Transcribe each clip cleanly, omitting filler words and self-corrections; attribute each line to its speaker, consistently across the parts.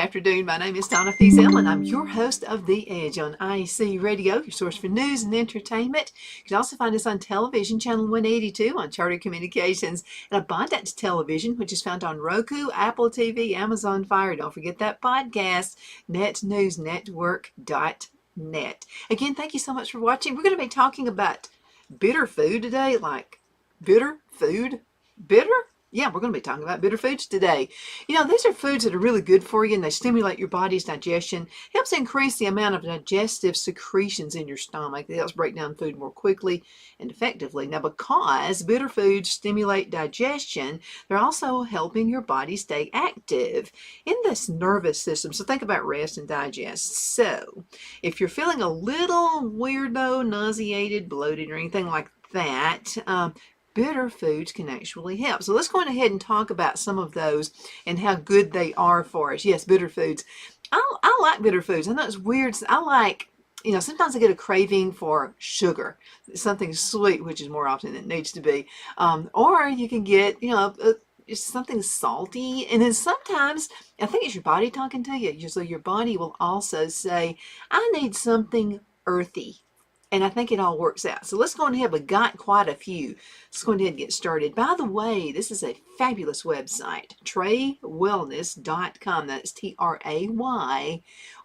Speaker 1: afternoon. My name is Donna Feazell, and I'm your host of The Edge on IC Radio, your source for news and entertainment. You can also find us on television, channel 182 on Charter Communications, and Abundance Television, which is found on Roku, Apple TV, Amazon Fire. Don't forget that podcast, netnewsnetwork.net. Again, thank you so much for watching. We're going to be talking about bitter food today, like bitter food, bitter? Yeah, we're going to be talking about bitter foods today. You know, these are foods that are really good for you, and they stimulate your body's digestion, helps increase the amount of digestive secretions in your stomach. It helps break down food more quickly and effectively. Now, because bitter foods stimulate digestion, they're also helping your body stay active in this nervous system. So think about rest and digest. So if you're feeling a little weirdo, nauseated, bloated, or anything like that, bitter foods can actually help. So let's go on ahead and talk about some of those and how good they are for us. Yes, bitter foods. I like bitter foods. I know it's weird. I like, you know, sometimes I get a craving for sugar, something sweet, which is more often than it needs to be. Or you can get, you know, something salty. And then sometimes, I think it's your body talking to you. So your body will also say, I need something earthy. And I think it all works out. So let's go on ahead. We got quite a few. Let's go ahead and get started. By the way, this is a fabulous website, traywellness.com. That's Tray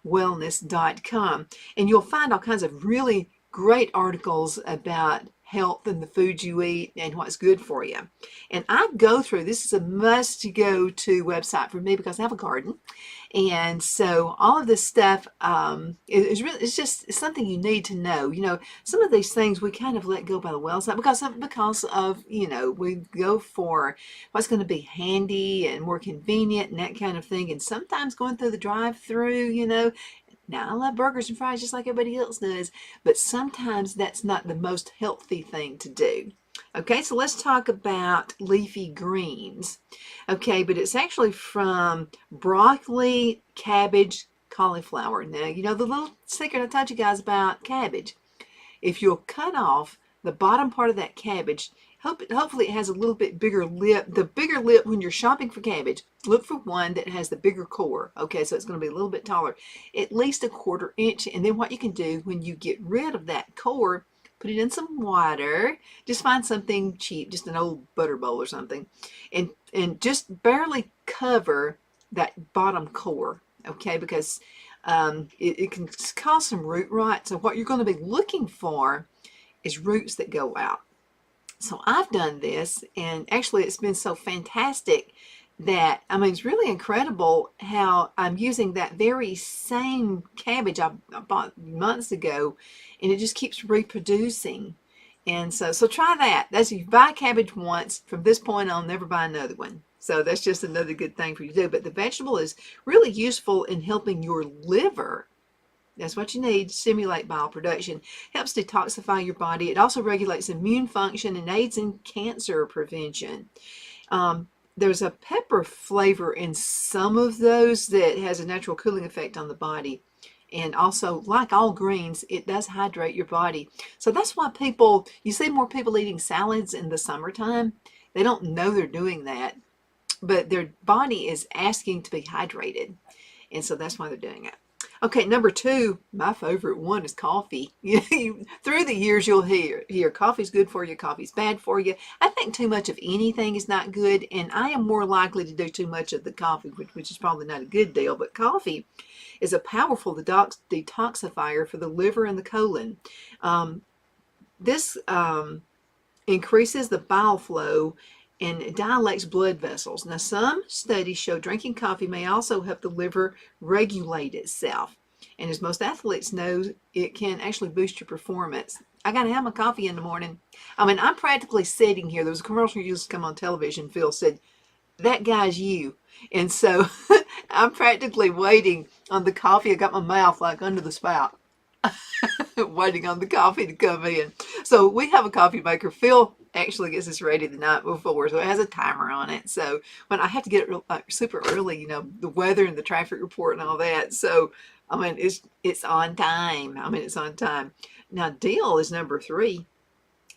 Speaker 1: wellness.com. And you'll find all kinds of really great articles about health and the food you eat and what's good for you. And I go through, this is a must-go-to website for me because I have a garden. And so all of this stuff is really, it's something you need to know. You know, some of these things we kind of let go by the wayside because of, you know, we go for what's going to be handy and more convenient and that kind of thing. And sometimes going through the drive-through, you know, now, I love burgers and fries just like everybody else does, but sometimes that's not the most healthy thing to do. Okay, so let's talk about leafy greens. Okay, but it's actually from broccoli, cabbage, cauliflower. Now, you know the little secret I told you guys about cabbage. If you'll cut off the bottom part of that cabbage, hopefully it has a little bit bigger lip. The bigger lip, when you're shopping for cabbage, look for one that has the bigger core. Okay, so it's going to be a little bit taller, at least a 1/4 inch. And then what you can do when you get rid of that core, put it in some water. Just find something cheap, just an old butter bowl or something, and just barely cover that bottom core. Okay, because it can cause some root rot. So what you're going to be looking for is roots that go out. So I've done this, and actually it's been so fantastic that, I mean, it's really incredible how I'm using that very same cabbage I bought months ago, and it just keeps reproducing. And so try that. That's, if you buy cabbage once, from this point on, never buy another one. So that's just another good thing for you to do. But the vegetable is really useful in helping your liver. That's what you need to stimulate bile production. Helps detoxify your body. It also regulates immune function and aids in cancer prevention. There's a pepper flavor in some of those that has a natural cooling effect on the body. And also, like all greens, it does hydrate your body. So that's why you see more people eating salads in the summertime. They don't know they're doing that, but their body is asking to be hydrated. And so that's why they're doing it. Okay, number 2, my favorite one is coffee. Through the years, you'll hear coffee's good for you, coffee's bad for you. I think too much of anything is not good, and I am more likely to do too much of the coffee, which is probably not a good deal. But coffee is a powerful detoxifier for the liver and the colon. This increases the bile flow and dilates blood vessels. Now, some studies show drinking coffee may also help the liver regulate itself. And as most athletes know, it can actually boost your performance. I got to have my coffee in the morning. I mean, I'm practically sitting here. There was a commercial used to come on television. Phil said, that guy's you. And so I'm practically waiting on the coffee. I got my mouth like under the spout, waiting on the coffee to come in. So we have a coffee maker. Phil actually gets this ready the night before, so it has a timer on it. So when I have to get it super early, you know, the weather and the traffic report and all that. So I mean, it's on time. I mean, it's on time. Now, dill is number 3.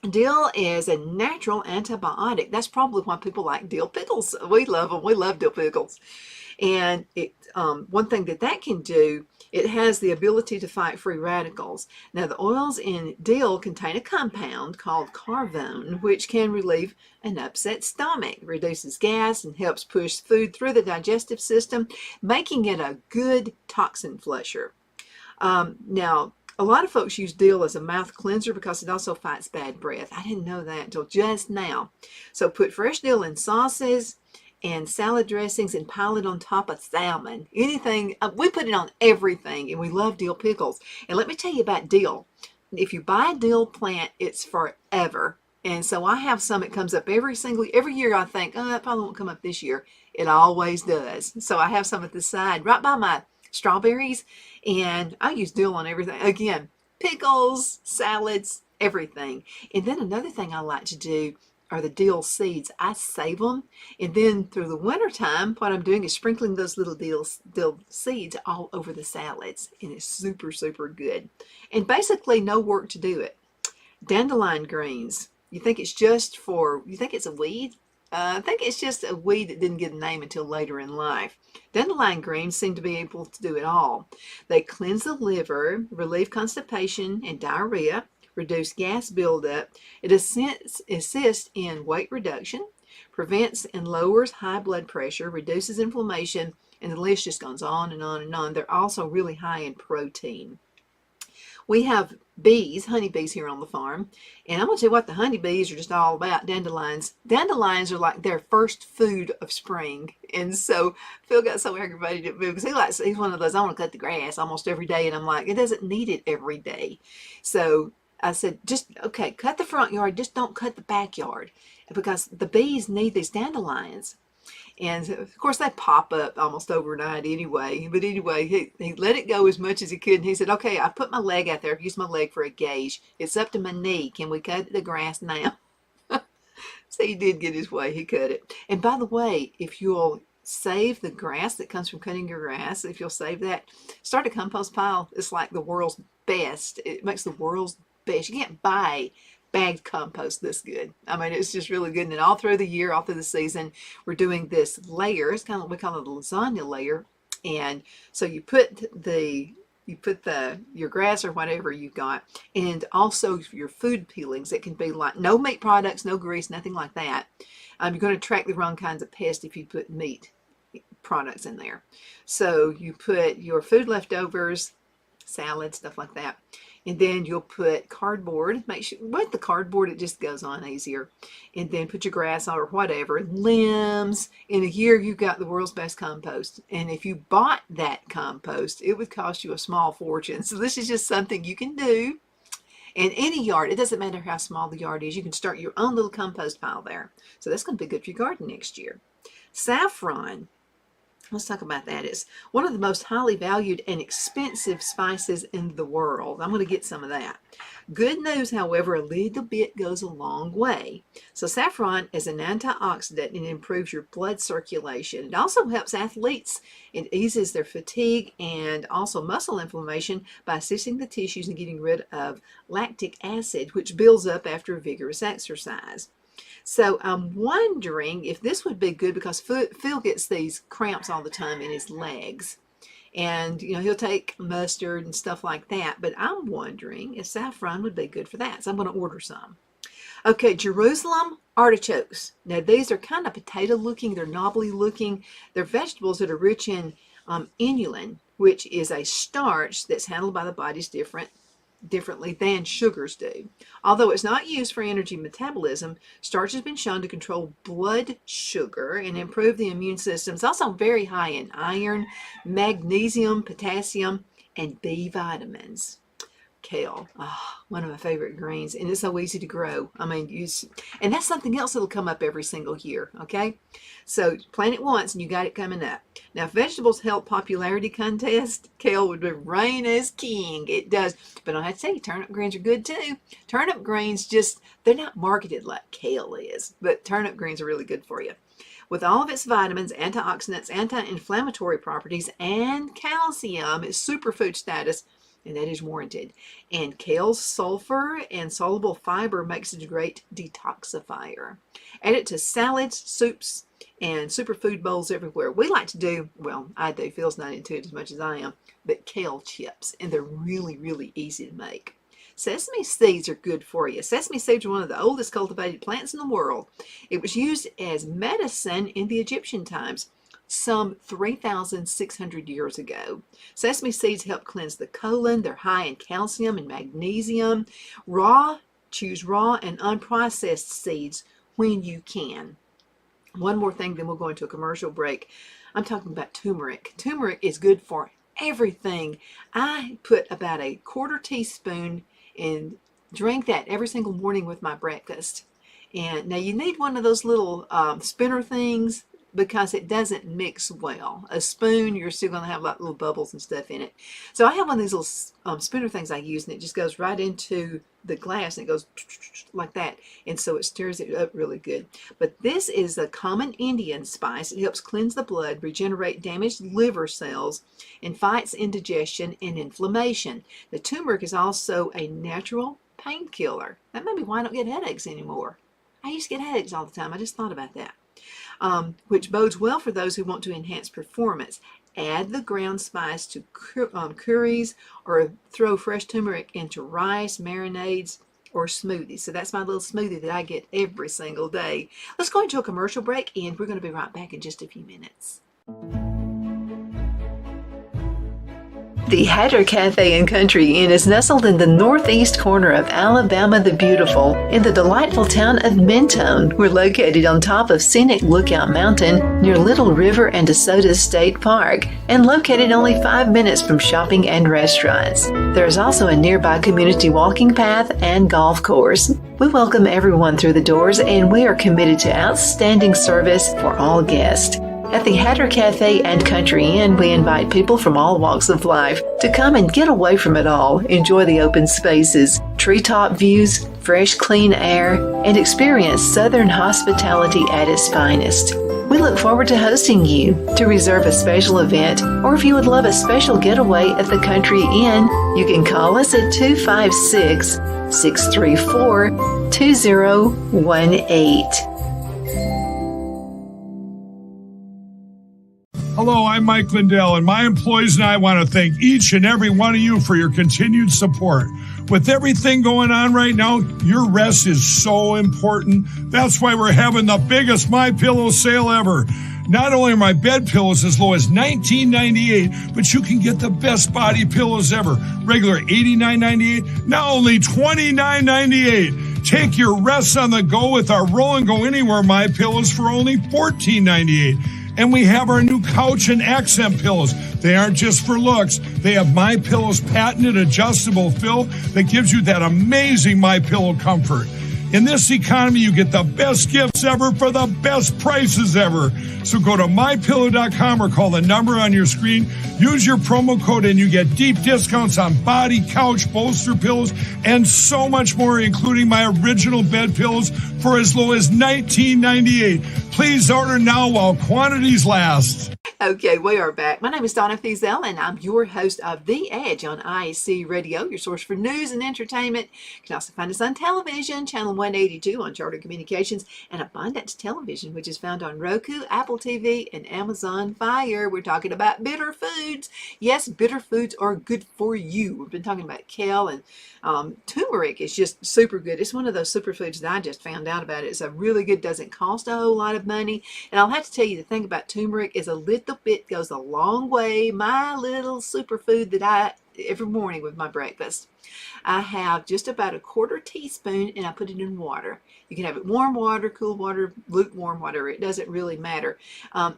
Speaker 1: Dill is a natural antibiotic. That's probably why people like dill pickles. We love them. We love dill pickles. And one thing that can do, it has the ability to fight free radicals. Now, the oils in dill contain a compound called carvone, which can relieve an upset stomach, reduces gas, and helps push food through the digestive system, making it a good toxin flusher. Now, a lot of folks use dill as a mouth cleanser because it also fights bad breath. I didn't know that until just now. So put fresh dill in sauces and salad dressings and pile it on top of salmon. Anything, we put it on everything, and we love dill pickles. And let me tell you about dill. If you buy a dill plant, it's forever. And so I have some, it comes up every year. I think, oh, it probably won't come up this year. It always does. So I have some at the side right by my strawberries, and I use dill on everything. Again, pickles, salads, everything. And then another thing I like to do are the dill seeds. I save them, and then through the winter time, what I'm doing is sprinkling those little dill seeds all over the salads, and it's super, super good. And basically no work to do it. Dandelion greens. You think it's a weed? I think it's just a weed that didn't get a name until later in life. Dandelion greens seem to be able to do it all. They cleanse the liver, relieve constipation and diarrhea, reduce gas buildup. It assists in weight reduction, prevents and lowers high blood pressure, reduces inflammation, and the list just goes on and on and on. They're also really high in protein. We have bees, honeybees here on the farm, and I'm going to tell you what the honeybees are just all about. Dandelions. Dandelions are like their first food of spring, and so Phil got so aggravated at me because he's one of those, I want to cut the grass almost every day, and I'm like, it doesn't need it every day. So I said, okay, cut the front yard, just don't cut the backyard, because the bees need these dandelions. And of course, they pop up almost overnight anyway. But anyway, he let it go as much as he could. And he said, okay, I put my leg out there. I've used my leg for a gauge. It's up to my knee. Can we cut the grass now? So he did get his way. He cut it. And by the way, if you'll save the grass that comes from cutting your grass, if you'll save that, start a compost pile. It's like the world's best. It makes the world's best. You can't buy bagged compost this good. I mean, it's just really good. And then all through the year, all through the season, we're doing this layer. It's kind of, we call it the lasagna layer. And so you put your grass or whatever you've got, and also your food peelings. It can be like no meat products, no grease, nothing like that. You're going to attract the wrong kinds of pests if you put meat products in there. So you put your food leftovers, salad, stuff like that. And then you'll put cardboard. Make sure with the cardboard, it just goes on easier. And then put your grass or whatever, limbs. In a year, you've got the world's best compost. And if you bought that compost, it would cost you a small fortune. So this is just something you can do. And any yard, it doesn't matter how small the yard is, you can start your own little compost pile there. So that's going to be good for your garden next year. Saffron. Let's talk about that. It's one of the most highly valued and expensive spices in the world. I'm going to get some of that. Good news, however, a little bit goes a long way. So saffron is an antioxidant and improves your blood circulation. It also helps athletes. It eases their fatigue and also muscle inflammation by assisting the tissues in getting rid of lactic acid, which builds up after vigorous exercise. So I'm wondering if this would be good because Phil gets these cramps all the time in his legs. And, he'll take mustard and stuff like that. But I'm wondering if saffron would be good for that. So I'm going to order some. Okay, Jerusalem artichokes. Now, these are kind of potato looking. They're knobbly looking. They're vegetables that are rich in inulin, which is a starch that's handled by the body's differently than sugars do. Although it's not used for energy metabolism, starch has been shown to control blood sugar and improve the immune system. It's also very high in iron, magnesium, potassium, and B vitamins. Kale, one of my favorite greens, and it's so easy to grow. I mean, and that's something else that'll come up every single year, okay? So plant it once and you got it coming up. Now, if vegetables help popularity contest, kale would reign as king. It does. But I have to tell you, turnip greens are good too. Turnip greens they're not marketed like kale is, but turnip greens are really good for you. With all of its vitamins, antioxidants, anti-inflammatory properties, and calcium, its superfood status and that is warranted. And kale's sulfur and soluble fiber makes it a great detoxifier. Add it to salads, soups, and superfood bowls everywhere. We like to do, well, I do, Phil's not into it as much as I am, but kale chips, and they're really, really easy to make. Sesame seeds are good for you. Sesame seeds are one of the oldest cultivated plants in the world. It was used as medicine in the Egyptian times, some 3,600 years ago. Sesame seeds help cleanse the colon. They're high in calcium and magnesium. Choose raw and unprocessed seeds when you can. One more thing, then we'll go into a commercial break. I'm talking about turmeric. Turmeric is good for everything. I put about a quarter teaspoon and drink that every single morning with my breakfast. And now you need one of those little spinner things because it doesn't mix well. A spoon, you're still going to have like little bubbles and stuff in it. So I have one of these little spinner things I use, and it just goes right into the glass and it goes like that, and so it stirs it up really good. But this is a common Indian spice. It helps cleanse the blood, regenerate damaged liver cells, and fights indigestion and inflammation. The turmeric is also a natural painkiller. That may be why I don't get headaches anymore. I used to get headaches all the time. I just thought about that. Which bodes well for those who want to enhance performance. Add the ground spice to curries, or throw fresh turmeric into rice, marinades, or smoothies. So that's my little smoothie that I get every single day. Let's go into a commercial break, and we're going to be right back in just a few minutes. The Hatter Cafe and Country Inn is nestled in the northeast corner of Alabama the Beautiful in the delightful town of Mentone. We're located on top of scenic Lookout Mountain near Little River and DeSoto State Park, and located only 5 minutes from shopping and restaurants. There is also a nearby community walking path and golf course. We welcome everyone through the doors, and we are committed to outstanding service for all guests. At the Hatter Cafe and Country Inn, we invite people from all walks of life to come and get away from it all, enjoy the open spaces, treetop views, fresh, clean air, and experience Southern hospitality at its finest. We look forward to hosting you. To reserve a special event, or if you would love a special getaway at the Country Inn, you can call us at 256-634-2018.
Speaker 2: Hello, I'm Mike Lindell, and my employees and I want to thank each and every one of you for your continued support. With everything going on right now, your rest is so important. That's why we're having the biggest MyPillow sale ever. Not only are my bed pillows as low as $19.98, but you can get the best body pillows ever. Regular $89.98, now only $29.98. Take your rest on the go with our Roll and Go Anywhere MyPillows for only $14.98. And we have our new couch and accent pillows. They aren't just for looks. They have MyPillow's patented adjustable fill that gives you that amazing MyPillow comfort. In this economy, you get the best gifts ever for the best prices ever. So go to MyPillow.com or call the number on your screen. Use your promo code and you get deep discounts on body, couch, bolster pillows, and so much more, including my original bed pillows for as low as $19.98. Please order now while quantities last.
Speaker 1: Okay, we are back. My name is Donna Fiesel, and I'm your host of The Edge on IAC Radio, your source for news and entertainment. You can also find us on television, channel 182 on Charter Communications, and Abundance Television, which is found on Roku, Apple TV, and Amazon Fire. We're talking about bitter foods. Yes, bitter foods are good for you. We've been talking about kale, and turmeric is just super good. It's one of those superfoods that I just found out about. It's a really good, doesn't cost a whole lot of money. And I'll have to tell you, the thing about turmeric is a little bit goes a long way. My little superfood that I every morning with my breakfast, I have just about a quarter teaspoon, and I put it in water. You can have it warm water, cool water, lukewarm, whatever. It doesn't really matter.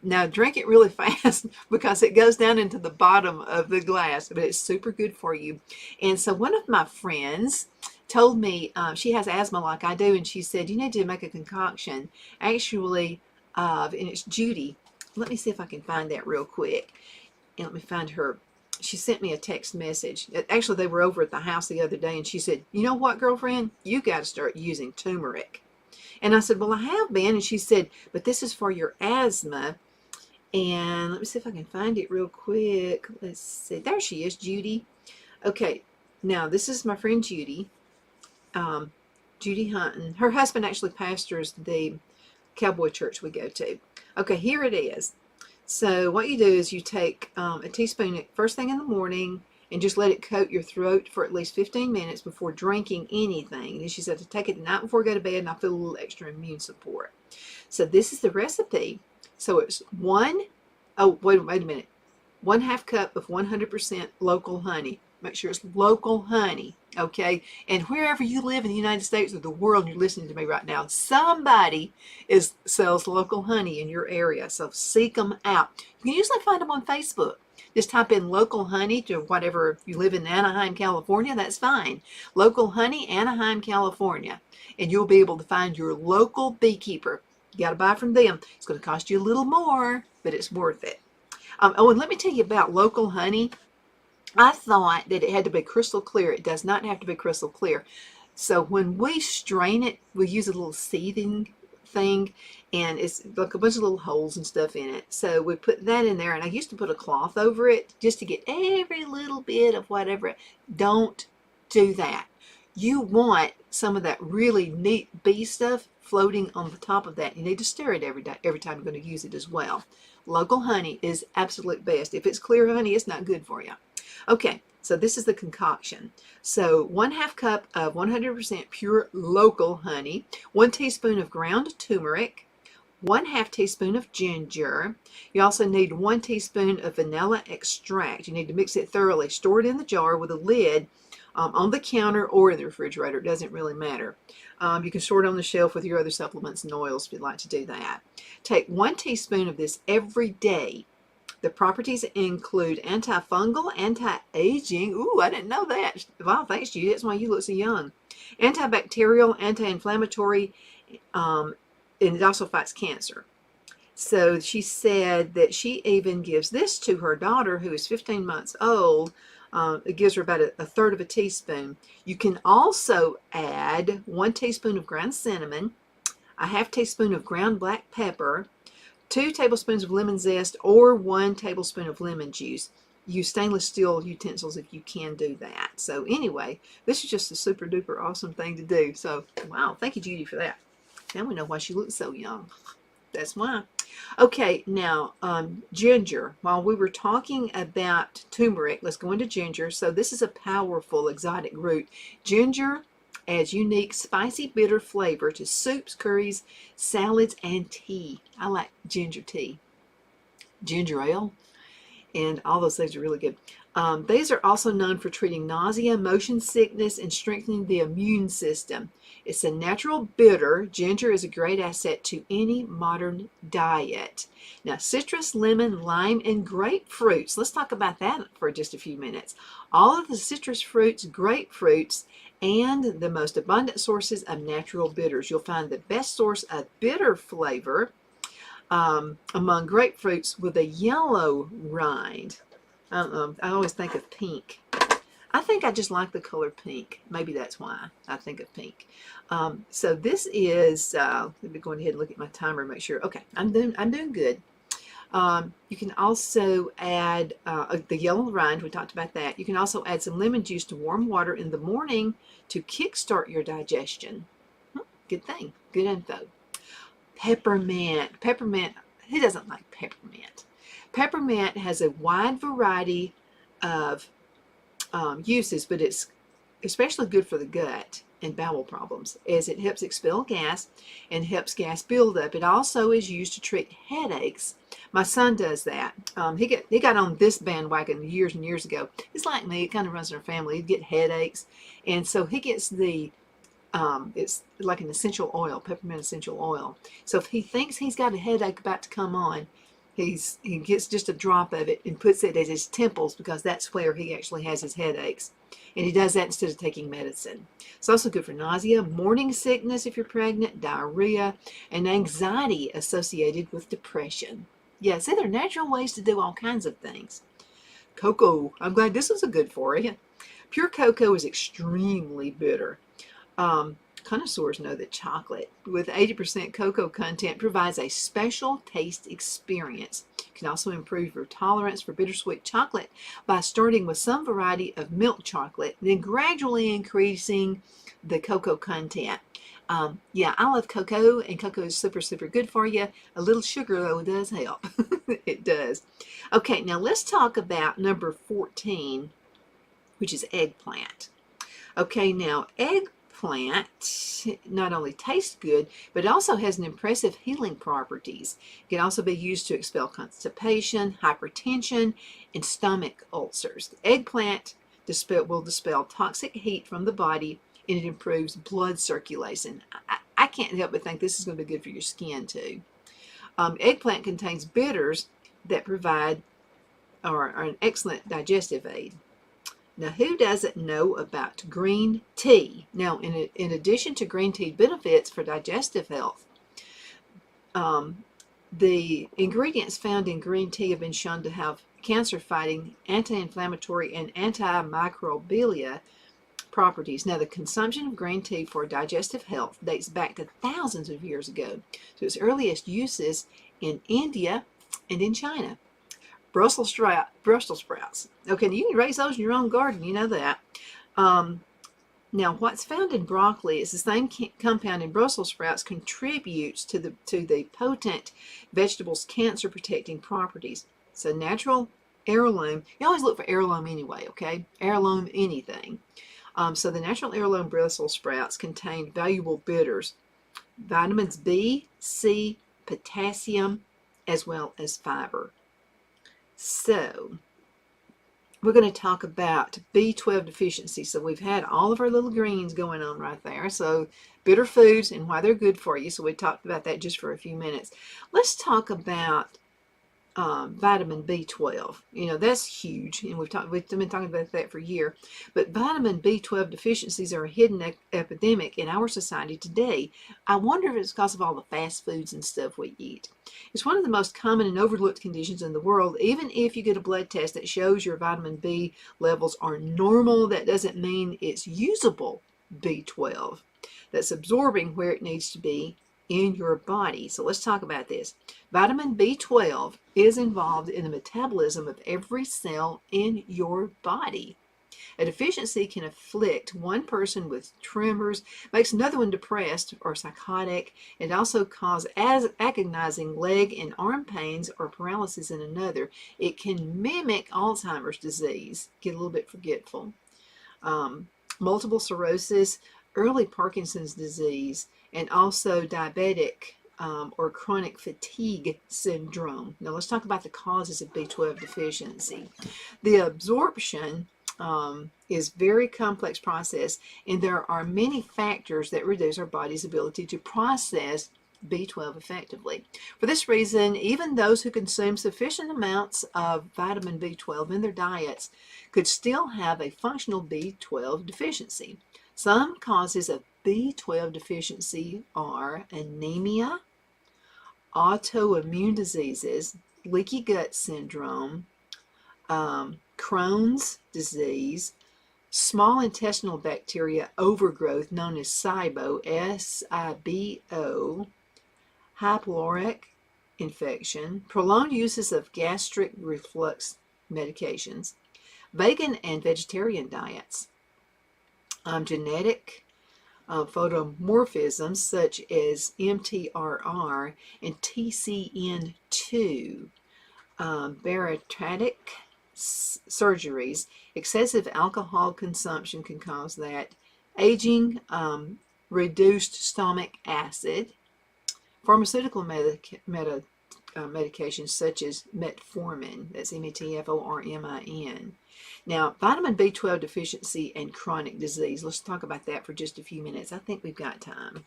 Speaker 1: Now drink it really fast because it goes down into the bottom of the glass, but it's super good for you. And so one of my friends told me, she has asthma like I do, and she said, you need to make a concoction, actually, and it's Judy. Let me see if I can find that real quick. And let me find her. She sent me a text message. Actually, they were over at the house the other day, and she said, you know what, girlfriend? You got to start using turmeric. And I said, well, I have been. And she said, but this is for your asthma. And let me see if I can find it real quick. Let's see. There she is, Judy. Okay, now this is my friend Judy. Judy Hunton. Her husband actually pastors the cowboy church we go to. Okay, here it is. So what you do is you take a teaspoon first thing in the morning and just let it coat your throat for at least 15 minutes before drinking anything. And she said to take it the night before I go to bed, and I feel a little extra immune support. So this is the recipe. So it's wait a minute, 1/2 cup of 100% local honey. Make sure it's local honey, okay? And wherever you live in the United States or the world, you're listening to me right now, somebody sells local honey in your area, so seek them out. You can usually find them on Facebook. Just type in local honey to whatever, you live in Anaheim, California, that's fine. Local honey, Anaheim, California. And you'll be able to find your local beekeeper. You got to buy from them. It's going to cost you a little more, but it's worth it. Oh, and let me tell you about local honey. I thought that it had to be crystal clear. It does not have to be crystal clear. So when we strain it, we use a little seething thing, and it's like a bunch of little holes and stuff in it. So we put that in there, and I used to put a cloth over it just to get every little bit of whatever. Don't do that. You want some of that really neat bee stuff floating on the top of that. You need to stir it every time you're going to use it as well. Local honey is absolute best. If it's clear honey, it's not good for you. Okay, so this is the concoction. So 1/2 cup of 100% pure local honey, 1 teaspoon of ground turmeric, 1/2 teaspoon of ginger. You also need 1 teaspoon of vanilla extract. You need to mix it thoroughly. Store it in the jar with a lid on the counter or in the refrigerator. It doesn't really matter. You can store it on the shelf with your other supplements and oils if you'd like to do that. Take 1 teaspoon of this every day. The properties include antifungal, anti-aging. Ooh, I didn't know that. Wow, thanks, Judy. That's why you look so young. Antibacterial, anti-inflammatory, and it also fights cancer. So she said that she even gives this to her daughter, who is 15 months old. It gives her about a 1/3 of a teaspoon. You can also add 1 teaspoon of ground cinnamon, a 1/2 teaspoon of ground black pepper, 2 tablespoons of lemon zest, or 1 tablespoon of lemon juice. Use stainless steel utensils if you can do that. So anyway, this is just a super duper awesome thing to do. So wow, thank you, Judy, for that. Now we know why she looks so young. That's why. Okay, now ginger. While we were talking about turmeric, let's go into ginger. So this is a powerful exotic root. Ginger adds unique spicy bitter flavor to soups, curries, salads, and tea. I like ginger tea, ginger ale, and all those things are really good. These are also known for treating nausea, motion sickness, and strengthening the immune system. It's a natural bitter. Ginger is a great asset to any modern diet. Now, citrus, lemon, lime, and grapefruits. Let's talk about that for just a few minutes. All of the citrus fruits, grapefruits, and the most abundant sources of natural bitters. You'll find the best source of bitter flavor among grapefruits with a yellow rind. I always think of pink. I think I just like the color pink. Maybe that's why I think of pink. So this is, let me go ahead and look at my timer and make sure. Okay, I'm doing good. You can also add the yellow rind. We talked about that. You can also add some lemon juice to warm water in the morning to kickstart your digestion. Good thing. Good info. Peppermint. Peppermint. Who doesn't like peppermint? Peppermint has a wide variety of uses, but it's especially good for the gut and bowel problems, as it helps expel gas and helps gas buildup. It also is used to treat headaches. My son does that. He got on this bandwagon years and years ago. It's like me. It kind of runs in our family. He'd get headaches, and so he gets it's like an essential oil, peppermint essential oil. So if he thinks he's got a headache about to come on, he gets just a drop of it and puts it at his temples, because that's where he actually has his headaches. And he does that instead of taking medicine. It's also good for nausea, morning sickness if you're pregnant, diarrhea, and anxiety associated with depression. Yeah, see, there are natural ways to do all kinds of things. Cocoa. I'm glad this was a good for you. Pure cocoa is extremely bitter. Connoisseurs know that chocolate with 80% cocoa content provides a special taste experience. You can also improve your tolerance for bittersweet chocolate by starting with some variety of milk chocolate, then gradually increasing the cocoa content. Yeah, I love cocoa, and cocoa is super, super good for you. A little sugar, though, does help. It does. Okay, now let's talk about number 14, which is eggplant. Okay, now eggplant not only tastes good, but it also has an impressive healing properties. It can also be used to expel constipation, hypertension, and stomach ulcers. Eggplant will dispel toxic heat from the body, and it improves blood circulation. I can't help but think this is going to be good for your skin too. Eggplant contains bitters that provide or are an excellent digestive aid. Now, who doesn't know about green tea? Now, in addition to green tea benefits for digestive health, the ingredients found in green tea have been shown to have cancer-fighting, anti-inflammatory, and antimicrobial properties. Now, the consumption of green tea for digestive health dates back to thousands of years ago, to its earliest uses in India and in China. Brussels sprouts. Okay, you can raise those in your own garden. You know that. Now, what's found in broccoli is the same compound in Brussels sprouts contributes to the potent vegetable's cancer-protecting properties. So, natural heirloom. You always look for heirloom anyway. Okay, heirloom anything. So, the natural heirloom Brussels sprouts contain valuable bitters, vitamins B, C, potassium, as well as fiber. So, we're going to talk about B12 deficiency. So, we've had all of our little greens going on right there. So, bitter foods and why they're good for you. So, we talked about that just for a few minutes. Let's talk about vitamin B12. You know, that's huge, and we've been talking about that for a year. But vitamin B12 deficiencies are a hidden epidemic in our society today. I wonder if it's because of all the fast foods and stuff we eat. It's one of the most common and overlooked conditions in the world. Even if you get a blood test that shows your vitamin B levels are normal, that doesn't mean it's usable B12 that's absorbing where it needs to be in your body. So let's talk about this. Vitamin B12 is involved in the metabolism of every cell in your body. A deficiency can afflict one person with tremors, makes another one depressed or psychotic, and also cause agonizing leg and arm pains or paralysis in another. It can mimic Alzheimer's disease, get a little bit forgetful, multiple sclerosis, early Parkinson's disease, and also diabetic or chronic fatigue syndrome. Now let's talk about the causes of B12 deficiency. The absorption is a very complex process, and there are many factors that reduce our body's ability to process B12 effectively. For this reason, even those who consume sufficient amounts of vitamin B12 in their diets could still have a functional B12 deficiency. Some causes of B12 deficiency are anemia, autoimmune diseases, leaky gut syndrome, Crohn's disease, small intestinal bacteria overgrowth known as SIBO, S-I-B-O, high pyloric infection, prolonged uses of gastric reflux medications, vegan and vegetarian diets, genetic photomorphisms such as MTRR and TCN2, bariatric surgeries, excessive alcohol consumption can cause that, aging, reduced stomach acid, pharmaceutical medications such as metformin, that's metformin. Now, vitamin B12 deficiency and chronic disease. Let's talk about that for just a few minutes. I think we've got time.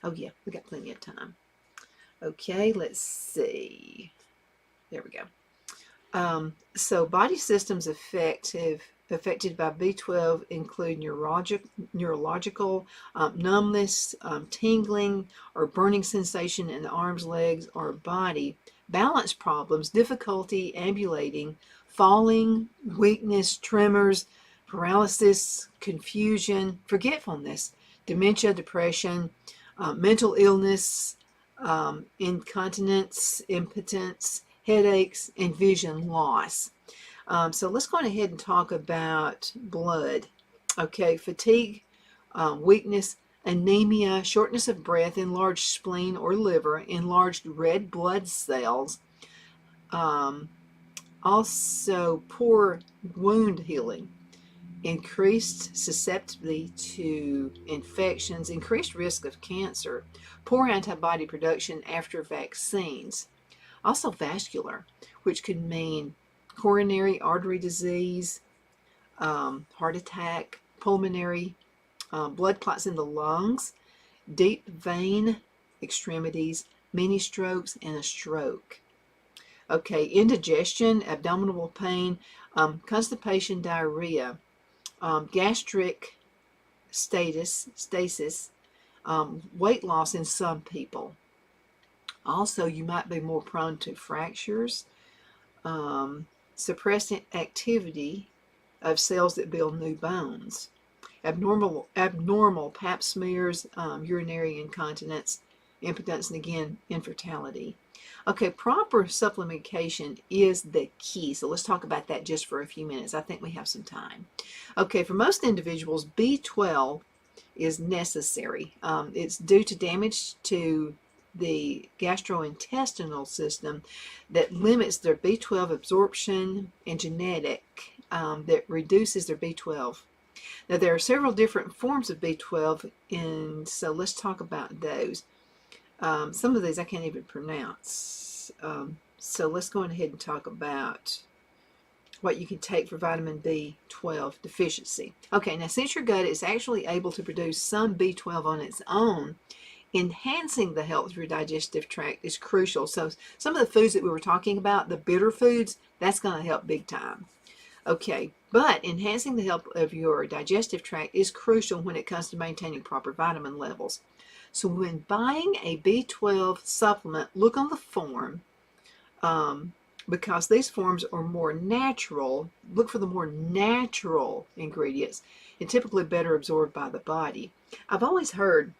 Speaker 1: Oh, yeah, we've got plenty of time. Okay, let's see. There we go. So body systems affected by B12 include neurological numbness, tingling, or burning sensation in the arms, legs, or body, balance problems, difficulty ambulating, falling, weakness, tremors, paralysis, confusion, forgetfulness, dementia, depression, mental illness, incontinence, impotence, headaches, and vision loss. So let's go ahead and talk about blood. Okay, fatigue, weakness, anemia, shortness of breath, enlarged spleen or liver, enlarged red blood cells, also poor wound healing, increased susceptibility to infections, increased risk of cancer, poor antibody production after vaccines. Also vascular, which could mean coronary artery disease, heart attack, pulmonary, blood clots in the lungs, deep vein extremities, mini strokes, and a stroke. Okay, indigestion, abdominal pain, constipation, diarrhea, gastric stasis, weight loss in some people. Also, you might be more prone to fractures, suppressed activity of cells that build new bones, abnormal pap smears, urinary incontinence, impotence, and again, infertility. Okay, proper supplementation is the key. So let's talk about that just for a few minutes. I think we have some time. Okay, for most individuals, B12 is necessary. It's due to damage to the gastrointestinal system that limits their B12 absorption and genetic that reduces their B12. Now, there are several different forms of B12, and so let's talk about those. Some of these I can't even pronounce. So let's go ahead and talk about what you can take for vitamin B12 deficiency. Okay, now since your gut is actually able to produce some B12 on its own, enhancing the health of your digestive tract is crucial. So some of the foods that we were talking about, the bitter foods, that's going to help big time. Okay, but enhancing the health of your digestive tract is crucial when it comes to maintaining proper vitamin levels. So when buying a B12 supplement, look on the form, because these forms are more natural. Look for the more natural ingredients and typically better absorbed by the body. I've always heard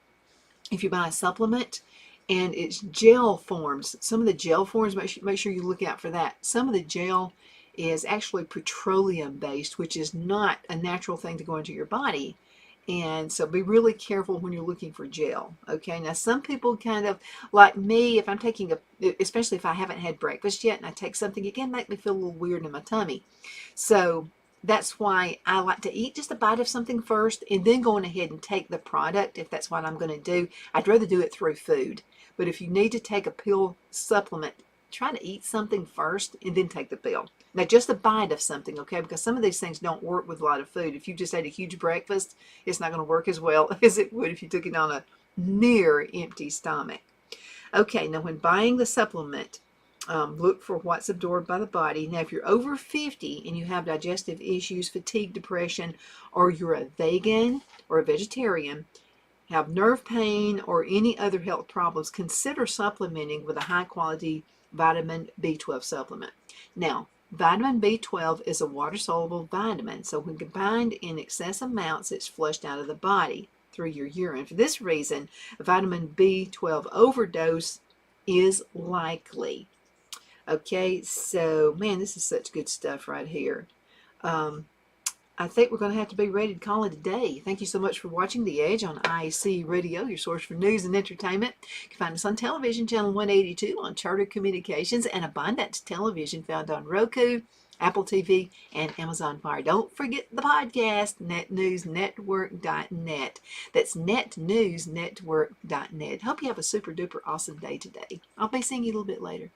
Speaker 1: if you buy a supplement and it's gel forms, some of the gel forms, make sure you look out for that. Some of the gel is actually petroleum based, which is not a natural thing to go into your body. And so be really careful when you're looking for gel. Okay, now some people kind of, like me, if I'm taking especially if I haven't had breakfast yet and I take something, it can make me feel a little weird in my tummy. So that's why I like to eat just a bite of something first and then going ahead and take the product if that's what I'm going to do. I'd rather do it through food. But if you need to take a pill supplement, try to eat something first and then take the pill. Now, just a bite of something, okay? Because some of these things don't work with a lot of food. If you just ate a huge breakfast, it's not going to work as well as it would if you took it on a near empty stomach. Okay, now when buying the supplement, look for what's absorbed by the body. Now, if you're over 50 and you have digestive issues, fatigue, depression, or you're a vegan or a vegetarian, have nerve pain or any other health problems, consider supplementing with a high-quality vitamin B12 supplement. Now, vitamin B12 is a water-soluble vitamin, so when combined in excess amounts, it's flushed out of the body through your urine. For this reason, a vitamin B12 overdose is likely. Okay, so, man, this is such good stuff right here. I think we're going to have to be ready to call it a day. Thank you so much for watching The Edge on IAC Radio, your source for news and entertainment. You can find us on television, channel 182, on Charter Communications, and Abundance Television, found on Roku, Apple TV, and Amazon Fire. Don't forget the podcast, netnewsnetwork.net. That's netnewsnetwork.net. Hope you have a super duper awesome day today. I'll be seeing you a little bit later.